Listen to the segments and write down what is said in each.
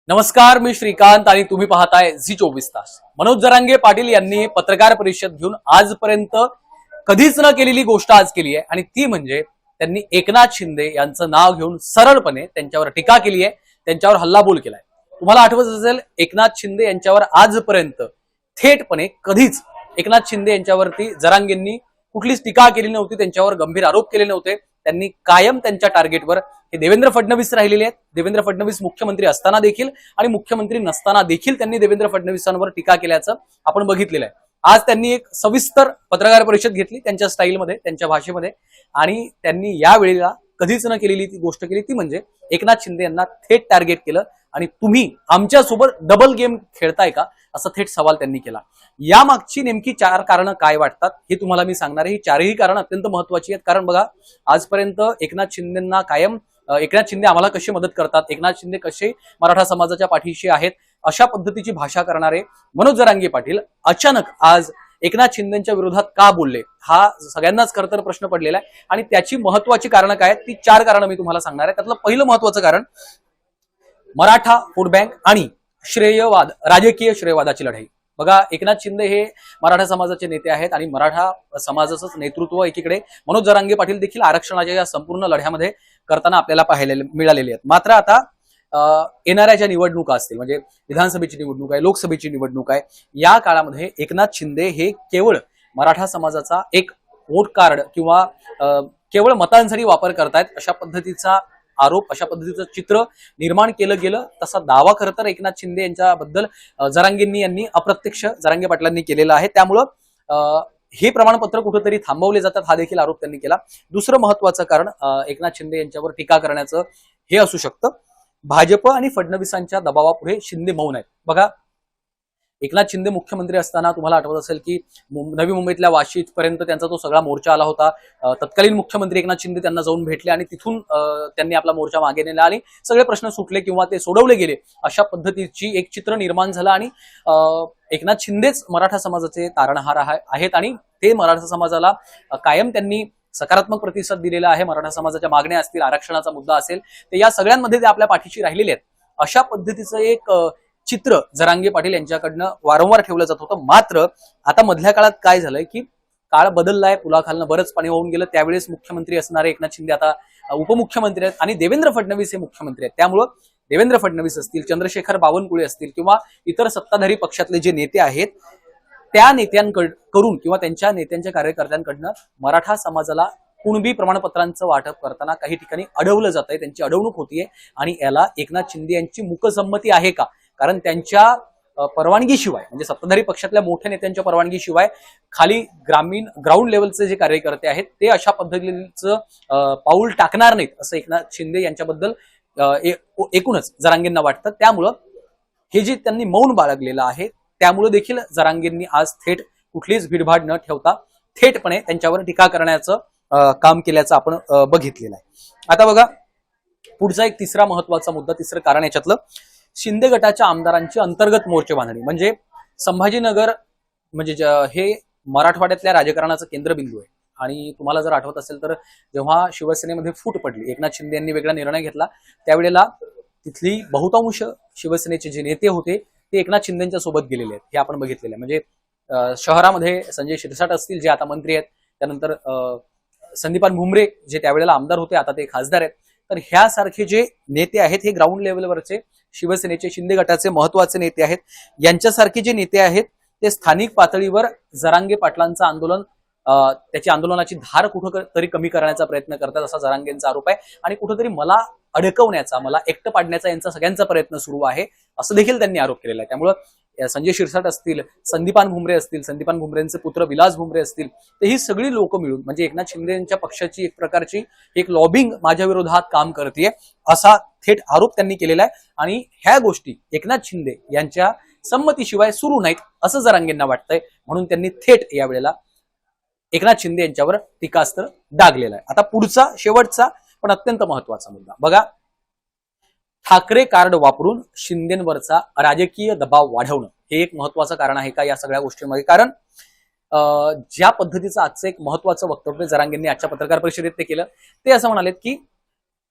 नमस्कार, मी श्रीकांत आणि तुम्ही पाहताय झी 24 तास। मनोज जरांगे पाटील यांनी पत्रकार परिषद घेऊन आजपर्यंत कधीच न केलेली गोष्ट आज केली आहे आणि ती म्हणजे त्यांनी एकनाथ शिंदे यांचं नाव घेऊन सरळपणे त्यांच्यावर टीका केली आहे, त्यांच्यावर हल्लाबोल केलाय। तुम्हाला आठवत असेल, एकनाथ शिंदे यांच्यावर आजपर्यंत थेटपणे कधीच एकनाथ शिंदे यांच्यावरती जरांगेंनी कुठलीच टीका केली नव्हती, त्यांच्यावर गंभीर आरोप केले नव्हते। त्यांनी कायम त्यांच्या टार्गेटवर हे देवेंद्र फडणवीस राहिलेले आहेत। देवेंद्र फडणवीस मुख्यमंत्री असताना देखील आणि मुख्यमंत्री नसताना देखील त्यांनी देवेंद्र फडणवीसांवर टीका केल्याचं आपण बघितलेलं आहे। आज त्यांनी एक सविस्तर पत्रकार परिषद घेतली त्यांच्या स्टाईलमध्ये, त्यांच्या भाषेमध्ये, आणि त्यांनी या वेळेला कधीच न केलेली ती गोष्ट केली, ती म्हणजे एकनाथ शिंदे यांना थेट टार्गेट केलं आणि तुम्ही आमच्यासोबत डबल गेम खेळताय का, असा थेट सवाल त्यांनी केला। यामागची नेमकी 4 कारणं काय वाटतात हे तुम्हाला मी सांगणार आहे। ही 4ही कारणं अत्यंत महत्वाची आहेत, कारण बघा, आजपर्यंत एकनाथ शिंदेंना कायम एकनाथ शिंदे आम्हाला कशी मदत करतात, एकनाथ शिंदे कसे मराठा समाजाच्या पाठीशी आहेत, अशा पद्धतीची भाषा करणारे मनोज जरांगे पाटील अचानक आज एकनाथ शिंदेच्या विरोधात का बोलले, हा सगळ्यांनाच खरतर प्रश्न पडलेला आहे। आणि त्याची महत्वाची कारणं काय आहेत, ती 4 कारणं मी तुम्हाला सांगणार आहे। त्यातलं पहिलं महत्वाचं कारण मराठा वोट बँक आणि श्रेयवाद, राजकीय श्रेयवादाची लढाई। बघा, एकनाथ शिंदे हे मराठा समाजाचे नेते आहेत आणि मराठा समाजाचं नेतृत्व एकीकडे मनोज जरांगे पाटील देखील आरक्षणाच्या या संपूर्ण लढ्यामध्ये करताना आपल्याला पाहायला मिळालेले आहेत। मात्र आता येणाऱ्या ज्या निवडणुका असतील, म्हणजे विधानसभेची निवडणूक आहे, लोकसभेची निवडणूक आहे, या काळामध्ये एकनाथ शिंदे हे केवळ मराठा समाजाचा एक वोट कार्ड किंवा केवळ मतांसाठी वापर करतायत, अशा पद्धतीचा आरोप, अशा पद्धतीचं चित्र निर्माण केलं गेलं। तसा दावा खरं तर एकनाथ शिंदे यांच्याबद्दल जरांगेंनी यांनी अप्रत्यक्ष जरांगे पाटलांनी केलेला आहे। त्यामुळं हे प्रमाणपत्र कुठेतरी थांबवले जातात, हा देखील आरोप त्यांनी केला। दुसरं महत्वाचं कारण एकनाथ शिंदे यांच्यावर टीका करण्याचं हे असू शकतं, भाजप आणि फडणवीसांच्या दबावापुढे शिंदे मौन आहेत। बघा, एकनाथ शिंदे मुख्यमंत्री असताना तुम्हाला आठवत असेल की नवी मुंबईतल्या वाशीत पर्यंत त्यांचा तो सगळा मोर्चा आला होता। तत्कालीन मुख्यमंत्री एकनाथ शिंदे त्यांना जाऊन भेटले आणि तिथून त्यांनी आपला मोर्चा मागे नेला आणि सगळे प्रश्न सुटले किंवा ते सोडवले गेले, अशा पद्धतीची एक चित्र निर्माण झालं। आणि एकनाथ शिंदेच मराठा समाजाचे तारणहार आहेत आणि ते मराठा समाजाला कायम त्यांनी सकारात्मक प्रतिसाद दिलेला आहे। मराठा समाजाच्या मागण्या असतील, आरक्षणाचा मुद्दा असेल, ते या सगळ्यांमध्ये ते आपल्या पाठीशी राहिलेले आहेत, अशा पद्धतीचं एक चित्र जरांगे पाटील यांच्याकडनं वारंवार ठेवलं जात होतं। मात्र आता मधल्या काळात काय झालंय की काळ बदललाय, पुलाखालनं बरंच पाणी वाहून गेलं। त्यावेळेस मुख्यमंत्री असणारे एकनाथ शिंदे आता उपमुख्यमंत्री आहेत आणि देवेंद्र फडणवीस हे मुख्यमंत्री आहेत। त्यामुळं देवेंद्र फडणवीस असतील, चंद्रशेखर बावनकुळे असतील किंवा इतर सत्ताधारी पक्षातले जे नेते आहेत, त्या नेत्यांकडून किंवा त्यांच्या नेत्यांच्या कार्यकर्त्यांकडनं मराठा समाजाला कुणबी प्रमाणपत्रांचं वाटप करताना काही ठिकाणी अडवलं जात आहे, त्यांची अडवणूक होतीये। आणि याला एकनाथ शिंदे यांची मूकसंमती आहे का? कारण त्यांच्या परवानगीशिवाय, म्हणजे सत्ताधारी पक्षातल्या मोठ्या नेत्यांच्या परवानगीशिवाय खाली ग्राउंड लेवलचे जे कार्यकर्ते आहेत ते अशा पद्धतीचं पाऊल टाकणार नाहीत, असं एकनाथ शिंदे यांच्याबद्दल एकूणच जरांगेंना वाटतं। त्यामुळं हे जे त्यांनी मौन बाळगलेलं आहे, त्यामुळे देखील जरांगेंनी आज थेट कुठलीच भीडभाड न ठेवता थेटपणे त्यांच्यावर टीका करण्याचं काम केल्याचं आपण बघितलेलं आहे। आता बघा, पुढचा एक तिसरा महत्वाचा मुद्दा, तिसरं कारण याच्यातलं, शिंदे गटाच्या आमदारांची अंतर्गत मोर्चे बांधणी। म्हणजे संभाजीनगर म्हणजे हे मराठवाड्यातल्या राजकारणाचं केंद्रबिंदू आहे आणि तुम्हाला जर आठवत असेल तर जेव्हा शिवसेनेमध्ये फूट पडली, एकनाथ शिंदे यांनी वेगळा निर्णय घेतला, त्यावेळेला तिथली बहुतांश शिवसेनेचे जे नेते होते ते एकनाथ शिंदेच्या सोबत गेलेले आहेत, हे आपण बघितलेलं आहे। म्हणजे शहरामध्ये संजय शिरसाट असतील, जे आता मंत्री आहेत, त्यानंतर संदीपान भुमरे जे त्यावेळेला आमदार होते, आता ते खासदार आहेत। तर ह्यासारखे जे नेते आहेत हे ग्राउंड लेवलवरचे शिवसेनेचे, शिंदे गटाचे महत्वाचे नेते आहेत। यांच्यासारखे जे नेते आहेत ते स्थानिक पातळीवर जरांगे पाटलांचं आंदोलन, त्याची आंदोलनाची धार कुठंतरी कमी करण्याचा प्रयत्न करतात, असा जरांगेंचा आरोप आहे। आणि कुठंतरी मला अडकवण्याचा, मला एकटं पाडण्याचा यांचा सगळ्यांचा प्रयत्न सुरू आहे, असं देखील त्यांनी आरोप केलेला आहे। त्यामुळं संजय शिरसाट असतील, संदीपान भुमरे असतील, संदीपान भुमरेंचे पुत्र विलास भुमरे असतील, तर ही सगळी लोक मिळून म्हणजे एकनाथ शिंदे यांच्या पक्षाची एक प्रकारची एक लॉबिंग माझ्या विरोधात काम करते, असा थेट आरोप त्यांनी केलेला आहे। आणि ह्या गोष्टी एकनाथ शिंदे यांच्या संमतीशिवाय सुरू नाहीत, असं जरांगेंना वाटतंय, म्हणून त्यांनी थेट यावेळेला एकनाथ शिंदे यांच्यावर टीकास्त्र डागलेला आहे। आता पुढचा, शेवटचा पण अत्यंत महत्वाचा मुद्दा बघा, ठाकरे कार्ड वापरून शिंदेवरचा राजकीय दबाव वाढवणं हे एक महत्वाचं कारण आहे का या सगळ्या गोष्टींमध्ये? कारण ज्या पद्धतीचं आजचं एक महत्वाचं वक्तव्य जरांगेंनी आजच्या पत्रकार परिषदेत ते केलं, ते असं म्हणालेत की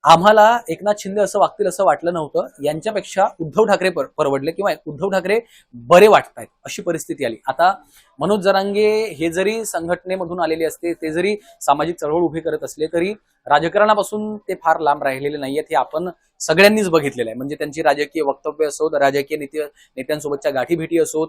आम्हाला एकनाथ शिंदे असं वागतील असं वाटलं नव्हतं, यांच्यापेक्षा उद्धव ठाकरे परवडले किंवा उद्धव ठाकरे बरे वाटतायत अशी परिस्थिती आली. आता मनोज जरांगे हे जरी संघटनेमधून आलेले असते, ते जरी सामाजिक चळवळ उभी करत असले, तरी राजकारणापासून ते फार लांब राहिलेले नाहीयेत हे आपण सगळ्यांनीच बघितलेलं आहे. म्हणजे त्यांची राजकीय वक्तव्य असोत, राजकीय नेत्यांसोबतच्या गाठीभेटी असोत,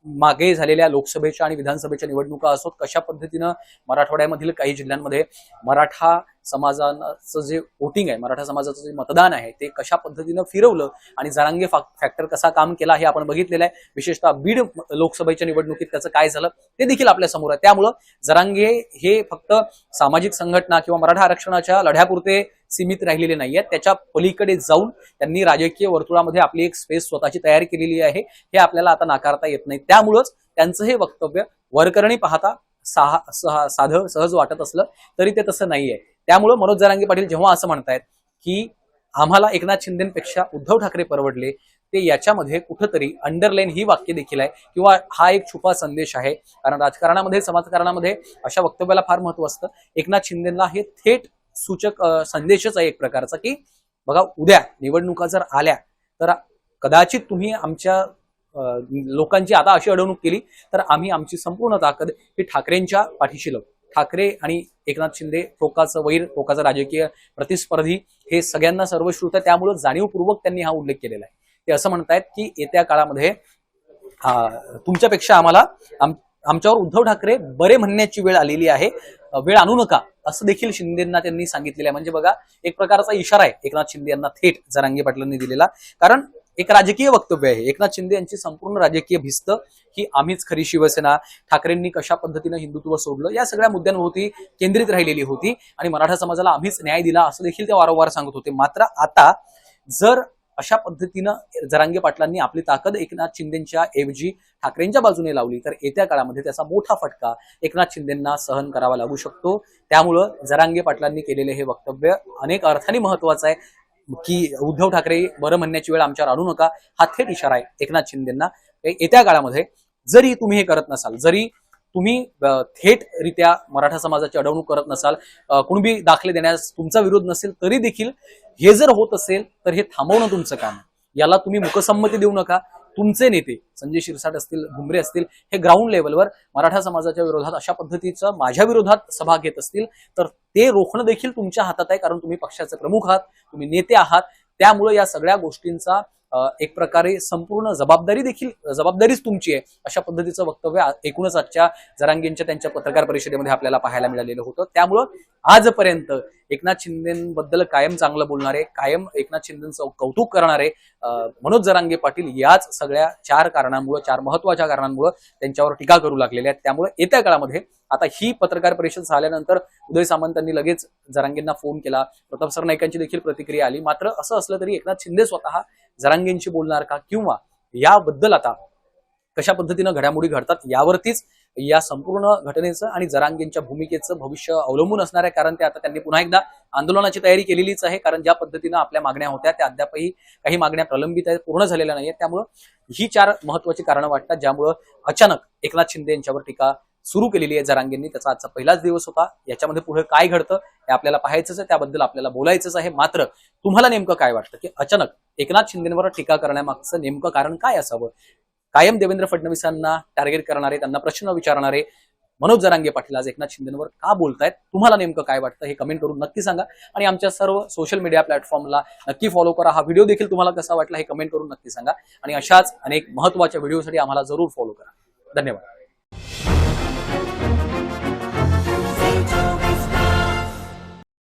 मागे झालेल्या लोकसभेच्या आणि विधानसभेच्या निवडणुका असोत, कशा पद्धतीनं मराठवाड्यामधील काही जिल्ह्यांमध्ये मराठा समाजाचं जे वोटिंग आहे, मराठा समाजाचं जे मतदान आहे, ते कशा पद्धतीनं फिरवलं आणि जरांगे फॅक्टर कसा काम केला हे आपण बघितलेलं आहे. विशेषतः बीड लोकसभेच्या निवडणुकीत त्याचं काय झालं ते देखील आपल्या समोर आहे. त्यामुळं जरांगे हे फक्त सामाजिक संघटना किंवा मराठा आरक्षणाच्या लढ्यापुरते सीमित राहिलेले नाहीयेत, त्याच्या पलीकडे जाऊन त्यांनी राजकीय वर्तुळामध्ये आपली एक स्पेस स्वतःची तयार केलेली आहे, हे आपल्याला आता नाकारता येत नाही. त्यामुळंच त्यांचं हे वक्तव्य वरकरणी पाहता साधं सहज वाटत असलं तरी ते तसं नाहीये. त्यामुळं मनोज जरांगे पाटील जेव्हा असं म्हणतायत की आम्हाला एकनाथ शिंदेपेक्षा उद्धव ठाकरे परवडले, ते याच्यामध्ये कुठंतरी अंडरलाईन ही वाक्य देखील आहे किंवा हा एक छुपा संदेश आहे. कारण राजकारणामध्ये, समाजकारणामध्ये अशा वक्तव्याला फार महत्व असतं. एकनाथ शिंदेला हे थेट सूचक संदेशच आहे एक प्रकारचा, की बघा उद्या निवडणुका जर आल्या तर कदाचित तुम्ही आमच्या लोकांची आता अशी अडवणूक केली तर आम्ही आमची संपूर्ण ताकद ही ठाकरेंच्या पाठीशी लावू. ठाकरे आणि एकनाथ शिंदे टोकाचं वैर, टोकाचा राजकीय प्रतिस्पर्धी हे सगळ्यांना सर्वश्रुत आहे. त्यामुळे जाणीवपूर्वक त्यांनी हा उल्लेख केलेला आहे. ते असं म्हणतायत की येत्या काळामध्ये तुमच्यापेक्षा आम्हाला आमच्यावर उद्धव ठाकरे बरे म्हणण्याची वेळ आलेली आहे, वेळ आणू नका असं देखील शिंदेंना त्यांनी सांगितलेलं आहे. म्हणजे बघा एक प्रकारचा इशारा आहे एकनाथ शिंदे यांना थेट जरांगे पाटलांनी दिलेला. कारण एक राजकीय वक्तव्य आहे. एकनाथ शिंदे यांची संपूर्ण राजकीय भिस्त ही आम्हीच खरी शिवसेना, ठाकरेंनी कशा पद्धतीनं हिंदुत्व सोडलं, या सगळ्या मुद्द्यांवरती केंद्रित राहिलेली होती आणि मराठा समाजाला आम्हीच न्याय दिला असं देखील ते वारंवार सांगत होते. मात्र आता जर अशा पद्धतीनं जरांगे पाटलांनी आपली ताकद एकनाथ शिंदेच्या ऐवजी ठाकरेंच्या बाजूने लावली तर येत्या काळामध्ये त्याचा मोठा फटका एकनाथ शिंदेंना सहन करावा लागू शकतो. त्यामुळं जरांगे पाटलांनी केलेले हे वक्तव्य अनेक अर्थाने महत्वाचं आहे की उद्धव ठाकरे बरं म्हणण्याची वेळ आमच्यावर आणू नका, हा थेट इशारा आहे एकनाथ शिंदेंना. येत्या काळामध्ये जरी तुम्ही हे करत नसाल, जरी तुम्ही थेटरित्या मराठा समाजाची अडवणूक करत नसाल, कुणबी दाखले देण्यास तुमचा विरोध नसेल, तरी देखील हे जर होत असेल तर हे थांबवणं तुमचं काम आहे. याला तुम्ही मुकसंमती देऊ नका. तुमचे नेते संजय शिरसाट असतील, भुमरे असतील, हे ग्राउंड लेवलवर मराठा समाजाच्या विरोधात अशा पद्धतीचं माझ्या विरोधात सभा घेत असतील तर ते रोखणं देखील तुमच्या हातात आहे. कारण तुम्ही पक्षाचे प्रमुख आहात, तुम्ही नेते आहात. त्यामुळे या सगळ्या गोष्टींचा एक प्रकारे संपूर्ण जबाबदारीच तुमची आहे अशा पद्धतीचं वक्तव्य एकूणच आजच्या जरांगेंच्या त्यांच्या पत्रकार परिषदेमध्ये आपल्याला पाहायला मिळालेलं होतं. त्यामुळं आजपर्यंत एकनाथ शिंदेबद्दल कायम चांगलं बोलणारे, कायम एकनाथ शिंदेचं कौतुक करणारे मनोज जरांगे पाटील याच सगळ्या चार महत्वाच्या कारणांमुळे त्यांच्यावर टीका करू लागलेल्या आहेत. त्यामुळे येत्या काळामध्ये आता ही पत्रकार परिषद झाल्यानंतर उदय सामंतांनी लगेच जरांगेंना फोन केला, प्रताप सरनाईकांची देखील प्रतिक्रिया आली. मात्र असं असलं तरी एकनाथ शिंदे स्वतः जरांगेंशी बोलणार का किंवा याबद्दल आता कशा पद्धतीनं घडामोडी घडतात यावरतीच या संपूर्ण घटनेचं आणि जरांगेंच्या भूमिकेचं भविष्य अवलंबून असणार आहे. कारण ते आता त्यांनी पुन्हा एकदा आंदोलनाची तयारी केलेलीच आहे. कारण ज्या पद्धतीनं आपल्या मागण्या होत्या त्या अद्यापही काही मागण्या प्रलंबित आहेत, पूर्ण झालेल्या नाहीयेत. त्यामुळं ही 4 महत्वाची कारणं वाटतात ज्यामुळं अचानक एकनाथ शिंदे यांच्यावर टीका सुरू केलेली आहे जरांगेंनी. त्याचा आजचा पहिलाच दिवस होता. याच्यामध्ये पुढे काय घडतं हे आपल्याला पाहायचंच आहे, त्याबद्दल आपल्याला बोलायचंच आहे. मात्र तुम्हाला नेमकं काय वाटतं की अचानक एकनाथ शिंदेवर टीका करण्यामागचं नेमकं कारण काय असावं? कायम देवेंद्र फडणवीसांना टार्गेट करणारे, त्यांना प्रश्न विचारणारे मनोज जरांगे पाटील आज एकनाथ शिंदेवर का बोलतायत? तुम्हाला नेमकं काय वाटतं हे कमेंट करून नक्की सांगा. आणि आमच्या सर्व सोशल मीडिया प्लॅटफॉर्मला नक्की फॉलो करा. हा व्हिडिओ देखील तुम्हाला कसा वाटला हे कमेंट करून नक्की सांगा. आणि अशाच अनेक महत्त्वाच्या व्हिडिओसाठी आम्हाला जरूर फॉलो करा. धन्यवाद.